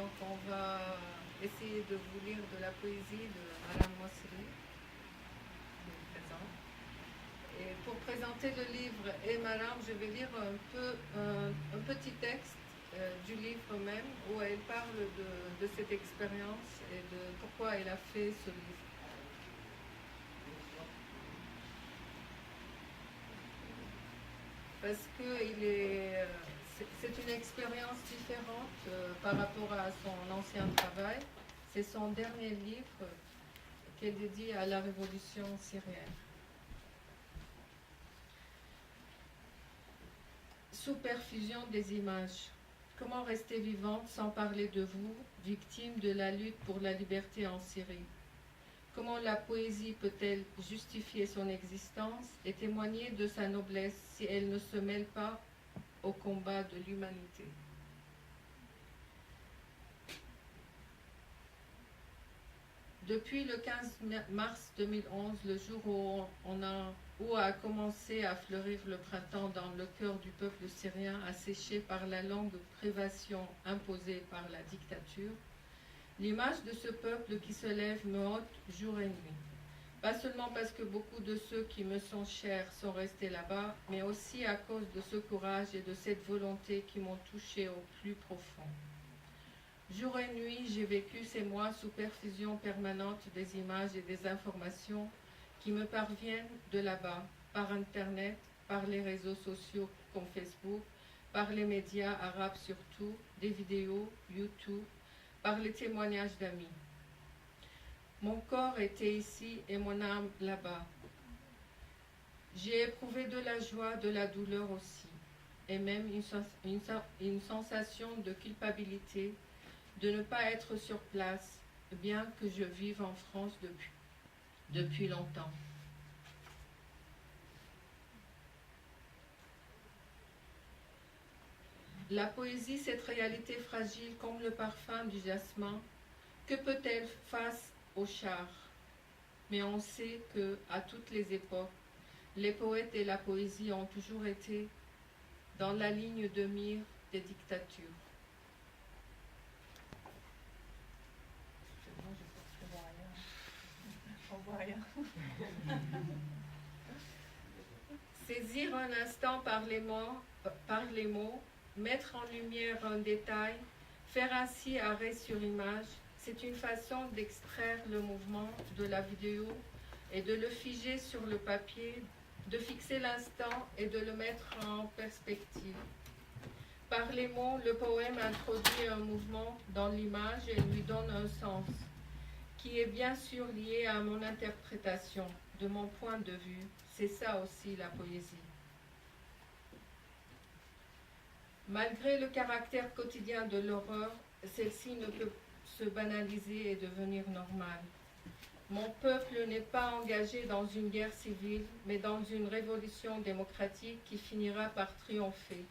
Donc on va essayer de vous lire de la poésie de Madame Mosseri, qui est présente. Et pour présenter le livre et Madame, je vais lire un petit texte du livre même où elle parle de cette expérience et de pourquoi elle a fait ce livre. Parce que c'est une expérience différente par rapport à son ancien travail. C'est son dernier livre qu'elle dédie à la révolution syrienne. Sous perfusion des images. Comment rester vivante sans parler de vous, victime de la lutte pour la liberté en Syrie? Comment la poésie peut-elle justifier son existence et témoigner de sa noblesse si elle ne se mêle pas au combat de l'humanité? Depuis le 15 mars 2011, le jour où a commencé à fleurir le printemps dans le cœur du peuple syrien, asséché par la longue privation imposée par la dictature, l'image de ce peuple qui se lève me hante jour et nuit. Pas seulement parce que beaucoup de ceux qui me sont chers sont restés là-bas, mais aussi à cause de ce courage et de cette volonté qui m'ont touché au plus profond. Jour et nuit, j'ai vécu ces mois sous perfusion permanente des images et des informations qui me parviennent de là-bas, par Internet, par les réseaux sociaux comme Facebook, par les médias arabes surtout, des vidéos, YouTube, par les témoignages d'amis. Mon corps était ici et mon âme là-bas. J'ai éprouvé de la joie, de la douleur aussi, et même une sensation de culpabilité de ne pas être sur place, bien que je vive en France depuis longtemps. La poésie, cette réalité fragile comme le parfum du jasmin, que peut-elle face au char? Mais on sait que, à toutes les époques, les poètes et la poésie ont toujours été dans la ligne de mire des dictatures. Saisir un instant par les mots, mettre en lumière un détail, faire ainsi arrêt sur image, c'est une façon d'extraire le mouvement de la vidéo et de le figer sur le papier, de fixer l'instant et de le mettre en perspective. Par les mots, le poème introduit un mouvement dans l'image et lui donne un sens, qui est bien sûr lié à mon interprétation, de mon point de vue. C'est ça aussi la poésie. Malgré le caractère quotidien de l'horreur, celle-ci ne peut se banaliser et devenir normale. Mon peuple n'est pas engagé dans une guerre civile, mais dans une révolution démocratique qui finira par triompher.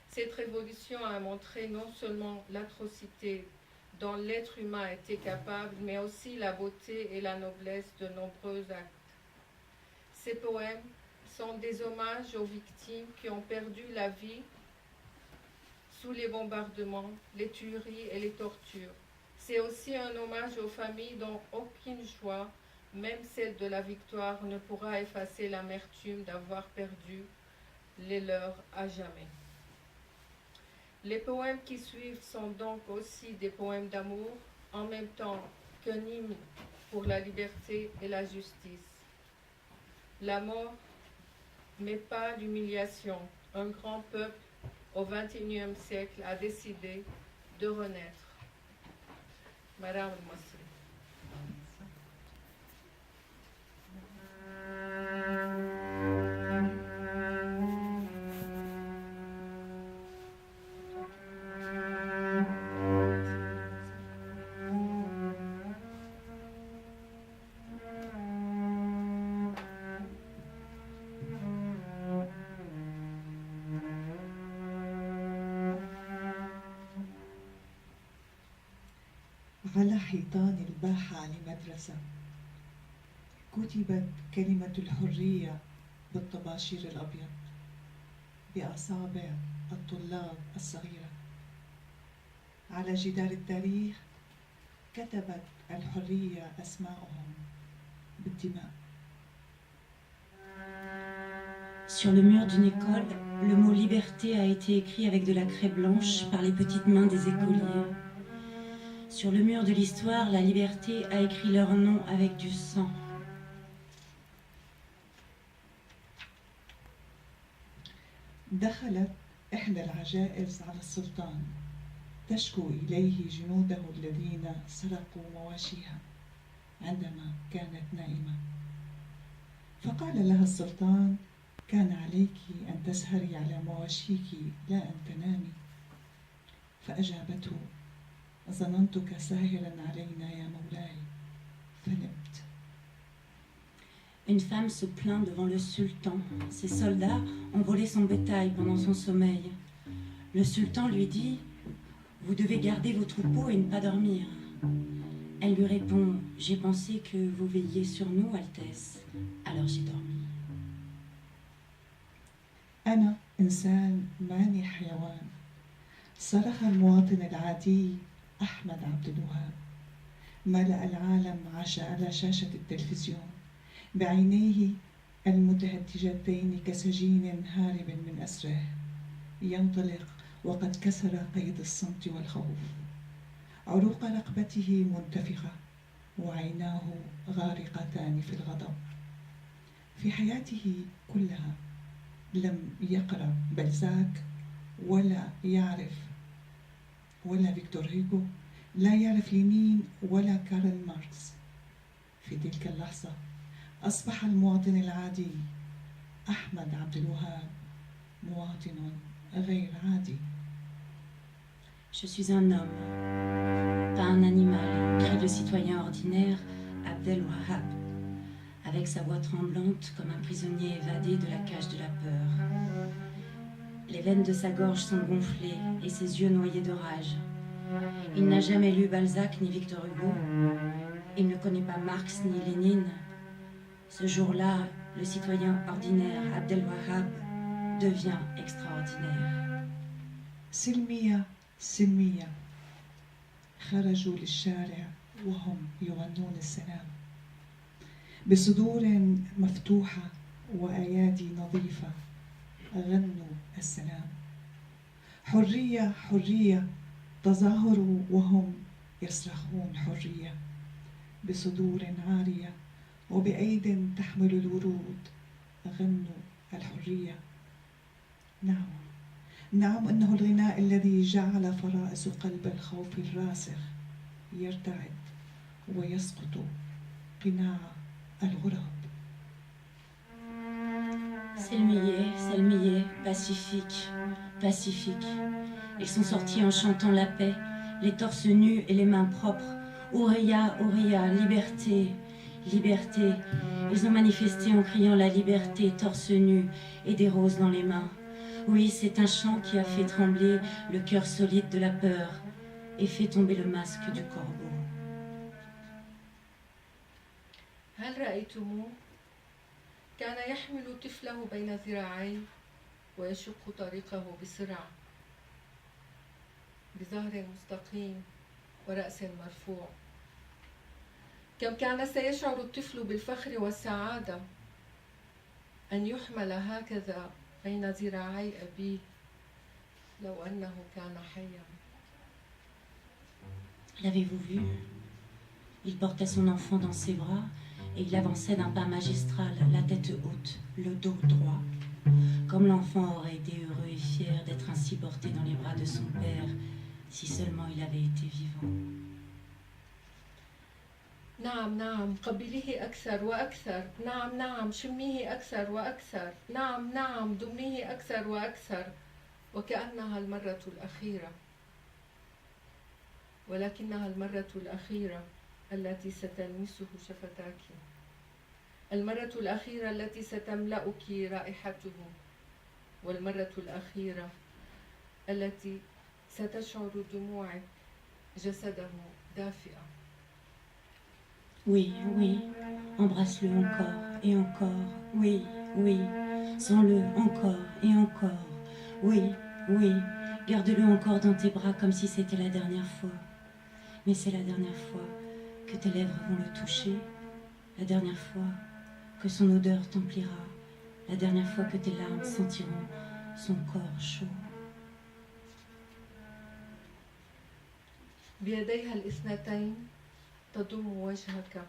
Cette révolution a montré non seulement l'atrocité dont l'être humain était capable, mais aussi la beauté et la noblesse de nombreux actes. Ces poèmes sont des hommages aux victimes qui ont perdu la vie sous les bombardements, les tueries et les tortures. C'est aussi un hommage aux familles dont aucune joie, même celle de la victoire, ne pourra effacer l'amertume d'avoir perdu les leurs à jamais. Les poèmes qui suivent sont donc aussi des poèmes d'amour, en même temps qu'un hymne pour la liberté et la justice. La mort, mais pas l'humiliation. Un grand peuple au XXIe siècle a décidé de renaître. Madame Mosseri. على حيطان الباحة لمدرسة كتبت كلمة الحرية بالطباشير الأبيض بأصابع الطلاب الصغيرة. على جدار التاريخ كتبت الحرية أسماءهم بالدماء. Sur le mur d'une école, le mot liberté a été écrit avec de la craie blanche par les petites mains des écoliers. Sur le mur de l'histoire, la liberté a écrit leur nom avec du sang. دخلت إحدى العجائز على السلطان تشكو إليه جنوده الذين سرقوا مواشيها عندما كانت نائمة. فقال لها السلطان: كان عليك أن تسهري على مواشيك لا أن تنامي. فأجابته: ظننتك ساهرا علينا يا مولاي فنمت. Une femme se plaint devant le sultan. Ses soldats ont volé son bétail pendant son sommeil. Le sultan lui dit: vous devez garder vos troupeaux et ne pas dormir. Elle lui répond: j'ai pensé que vous veilliez sur nous, Altesse, alors j'ai dormi. أنا إنسان ماني حيوان، صرخ المواطن العادي أحمد عبد الوهاب. ملأ العالم على شاشة التلفزيون بعينيه المتهتجتين كسجين هارب من أسره، ينطلق وقد كسر قيد الصمت والخوف. عروق رقبته منتفخة وعيناه غارقتان في الغضب. في حياته كلها لم يقرأ بلزاك ولا يعرف ولا فيكتور هيغو، لا يعرف لينين ولا كارل ماركس. في تلك اللحظة أصبح المواطن العادي أحمد عبد الوهاب مواطن غير عادي. Je suis un homme, pas un animal, crie le citoyen ordinaire Abdel Wahab, avec sa voix tremblante comme un prisonnier évadé de la cage de la peur. Les veines de sa gorge sont gonflées et ses yeux noyés de rage. Il n'a jamais lu Balzac ni Victor Hugo. Il ne connaît pas Marx ni Lénine. Ce jour-là, le citoyen ordinaire Abdel Wahab devient extraordinaire. سلمية سلمية خرجوا للشارع وهم يغنون السلام بصدور مفتوحة وأيادي نظيفة. غنوا السلام. حرية حرية تظاهروا وهم يصرخون حرية بصدور عارية وبأيد تحمل الورود. غنوا الحرية. نعم نعم، إنه الغناء الذي جعل فرائس قلب الخوف الراسخ يرتعد ويسقط قناع الغراب. Selmier, pacifique, pacifique. Ils sont sortis en chantant la paix, les torses nus et les mains propres. Ouria, Ouria, liberté, liberté. Ils ont manifesté en criant la liberté, torse nu et des roses dans les mains. Oui, c'est un chant qui a fait trembler le cœur solide de la peur et fait tomber le masque du corbeau. هل رأيتموه؟ كان يحمل طفله بين ذراعيه ويشق طريقه بسرعة بظهر مستقيم ورأس مرفوع. كم كان سيشعر الطفل بالفخر والسعادة أن يحمل هكذا بين ذراعي أبيه لو أنه كان حياً. L'avez-vous vu? Il portait son enfant dans ses bras et il avançait d'un pas magistral, la tête haute, le dos droit, comme l'enfant aurait été heureux et fier d'être ainsi porté dans les bras de son père, si seulement il avait été vivant. نعم نعم، قبليه أكثر وأكثر. نعم نعم، شميه أكثر وأكثر. نعم نعم، دميه أكثر وأكثر. وكأنها المرة الأخيرة، ولكنها المرة الأخيرة التي ستلمسه شفتاك، المرة الأخيرة التي ستملأك رائحته، والمرة الأخيرة التي ستشعر دموعك جسده دافئا. Oui, oui, embrasse-le encore et encore, oui, oui, sens-le encore et encore, oui, oui, Garde-le encore dans tes bras comme si c'était la dernière fois. Mais c'est la dernière fois que tes lèvres vont le toucher, la dernière fois que son odeur t'emplira, la dernière fois que tes larmes sentiront son corps chaud. بيديها الاثنتين تضم وجهك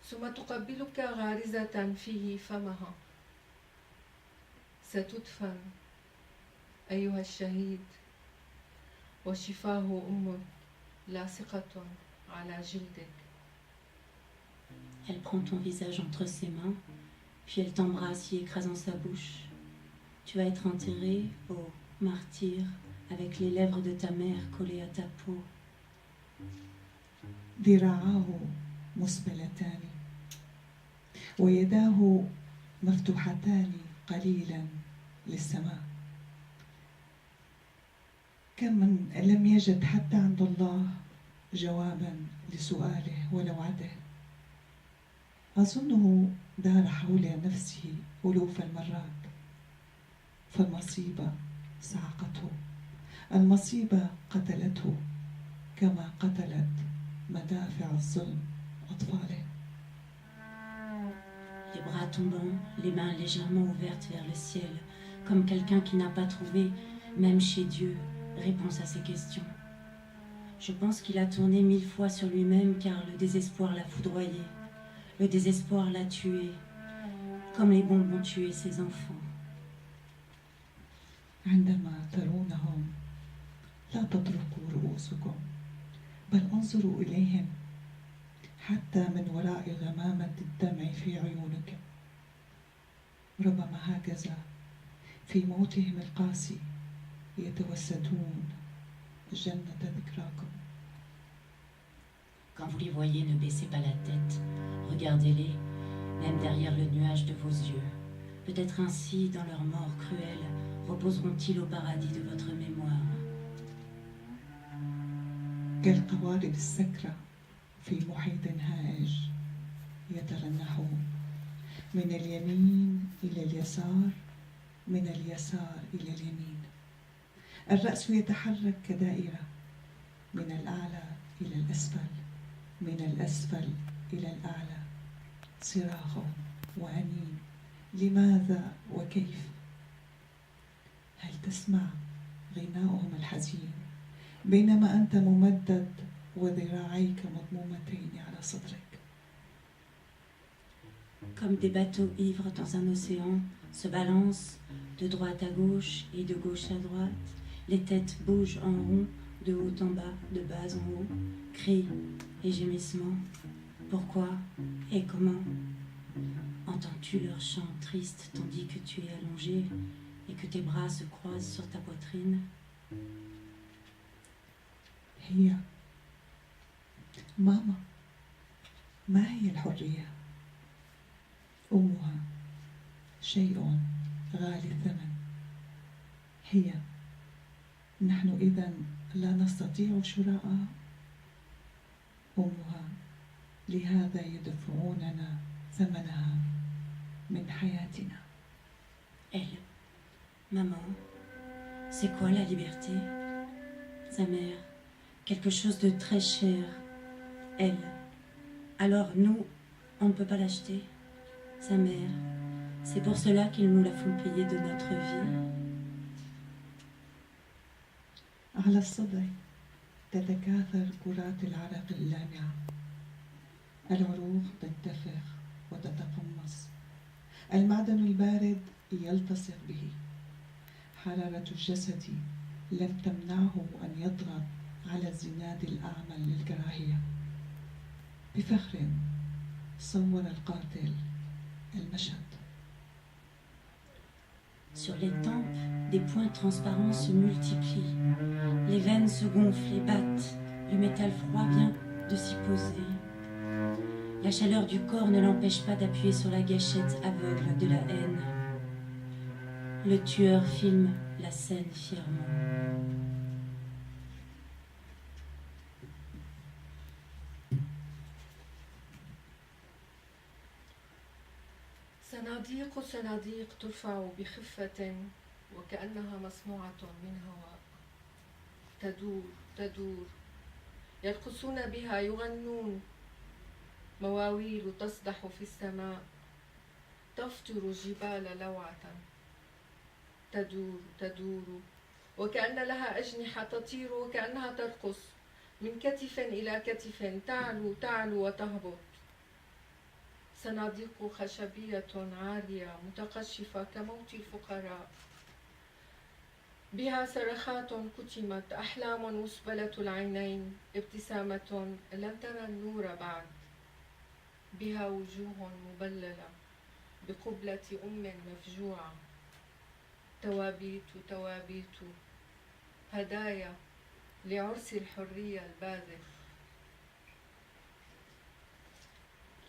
ثم تقبلك غارزة فيه فمها. ستدفن أيها الشهيد وشفاه أمك لاصقة على جلدك. Elle prend ton visage entre ses mains, puis elle t'embrasse y écrasant sa bouche. Tu vas être enterré, ô martyr, avec les lèvres de ta mère collées à ta peau. ذراعاه مسبلتان ويداه مفتوحتان قليلا للسماء. كم من لم يجد حتى عند الله جوابا لسؤاله ولوعته. أظنه دار حول نفسه ألوف المرات، فالمصيبة صعقته، المصيبة قتلته كما قتلت مدافع الظلم أطفاله. Les bras tombants, les mains légèrement ouvertes vers le ciel, comme quelqu'un qui n'a pas trouvé, même chez Dieu, réponse à ses questions. Je pense qu'il a tourné 1000 fois sur lui-même car le désespoir l'a foudroyé. Le désespoir l'a tué, comme les bombes ont tué ses enfants. عندما ترونهم لا تطرقوا رؤوسكم بل انظروا إليهم حتى من وراء غمامة الدمع في عيونك. ربما هكذا في موتهم القاسي يتوسدون جنة ذكراكم. Quand vous les voyez, ne baissez pas la tête. Regardez-les, même derrière le nuage de vos yeux. Peut-être ainsi, dans leur mort cruelle, reposeront-ils au paradis de votre mémoire. كالقوارب السكرة في محيط هائج يترنحون من اليمين إلى اليسار، من اليسار إلى اليمين. الرأس يتحرك كدائرة من الأعلى إلى الأسفل، من الأسفل إلى الأعلى. صراخ وأنين، لماذا وكيف؟ هل تسمع غناؤهم الحزين بينما أنت ممدد وذراعيك مضمومتين على صدرك؟ Comme des bateaux ivres dans un océan se balancent de droite à gauche et de gauche à droite, les têtes bougent en rond, de haut en bas, de bas en haut, cris et gémissements. Pourquoi et comment? Entends-tu leur chant triste tandis que tu es allongé et que tes bras se croisent sur ta poitrine? هي ماما، ما هي الحرية؟ أمها شيء غالي الثمن. هي نحن إذن لا نستطيع شراءها. أمها لهذا يدفعوننا ثمنها من حياتنا. Elle, maman, c'est quoi la liberté? Sa mère, quelque chose de très cher. Elle, alors nous, on ne peut pas l'acheter. Sa mère, c'est pour cela qu'ils nous la font payer de notre vie. على الصدع تتكاثر كرات العرق اللامعة، العروق تنتفخ وتتقمص، المعدن البارد يلتصق به. حرارة الجسد لم تمنعه أن يضغط على الزناد الأعمى للكراهية. بفخر صور القاتل المشهد. Sur les tempes, des points transparents se multiplient. Les veines se gonflent et battent. Le métal froid vient de s'y poser. La chaleur du corps ne l'empêche pas d'appuyer sur la gâchette aveugle de la haine. Le tueur filme la scène fièrement. صناديق صناديق ترفع بخفة وكأنها مصنوعة من هواء تدور تدور يرقصون بها يغنون مواويل تصدح في السماء تفطر الجبال لوعة تدور تدور وكأن لها أجنحة تطير وكأنها ترقص من كتف إلى كتف تعلو تعلو وتهبط صناديق خشبية عالية متقشفة كموت الفقراء بها صرخات كتمت أحلام مسبلة العينين ابتسامة لن ترى النور بعد بها وجوه مبللة بقبلة مفجوعة توابيت توابيت هدايا لعرس الحرية الباذخ.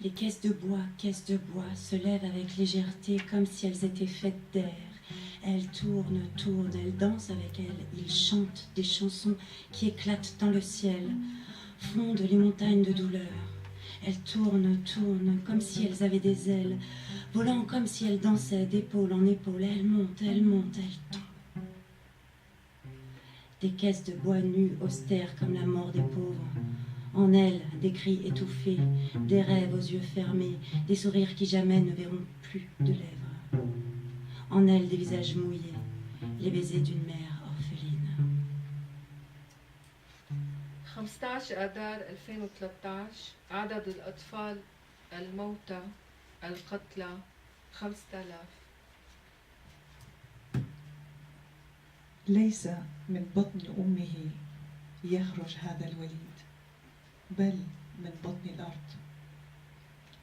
Les caisses de bois se lèvent avec légèreté comme si elles étaient faites d'air. Elles tournent, tournent, elles dansent avec elles. Ils chantent des chansons qui éclatent dans le ciel, fondent les montagnes de douleur. Elles tournent, tournent, comme si elles avaient des ailes, volant comme si elles dansaient d'épaule en épaule. Elles montent, elles montent, elles tombent. Des caisses de bois nues, austères comme la mort des pauvres. En elles, des cris étouffés, des rêves aux yeux fermés, des sourires qui jamais ne verront plus de lèvres. En elles, des visages mouillés, les baisers d'une mère orpheline. 15 آذار 2013 عدد الأطفال الموتى القتلى 5000. ليس من بطن أمه يخرج هذا الوليد بل من بطن الأرض.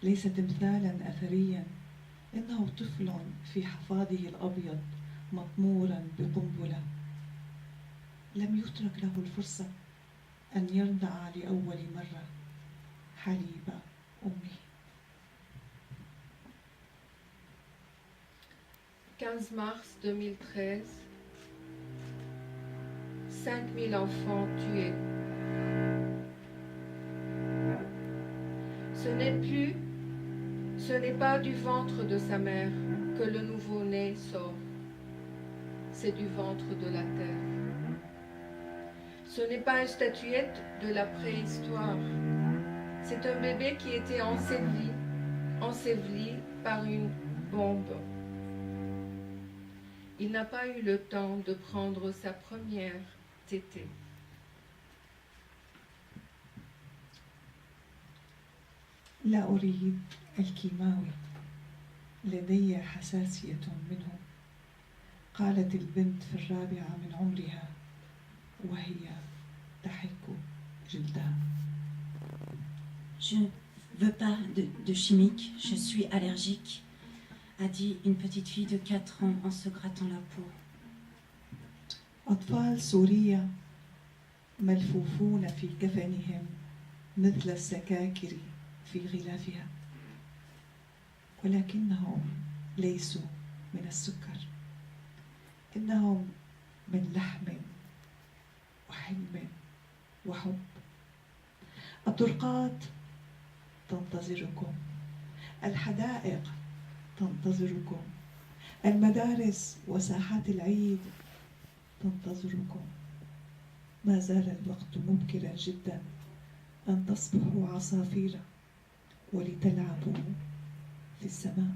ليس تمثالا أثريا، إنه طفل في حفاضه الأبيض مطمورا بقنبلة. لم يترك له الفرصة أن يرضع لأول مرة حليب أمه. 15 mars 2013, 5000 enfants tués. Ce n'est pas du ventre de sa mère que le nouveau-né sort. C'est du ventre de la terre. Ce n'est pas une statuette de la préhistoire. C'est un bébé qui était enseveli par une bombe. Il n'a pas eu le temps de prendre sa première tétée. لا أريد الكيماوي، لدي حساسية منه، قالت البنت في 4 من عمرها وهي تحك جلدها. Je ne veux pas de chimique, je suis allergique, a dit une petite fille de 4 ans en se grattant la peau. أطفال سوريا ملفوفون في كفنهم مثل السكاكر في غلافها، ولكنهم ليسوا من السكر، إنهم من لحم وحلم وحب. الطرقات تنتظركم، الحدائق تنتظركم، المدارس وساحات العيد تنتظركم. ما زال الوقت مبكرا جدا أن تصبحوا عصافير ولتلعبوا في السماء.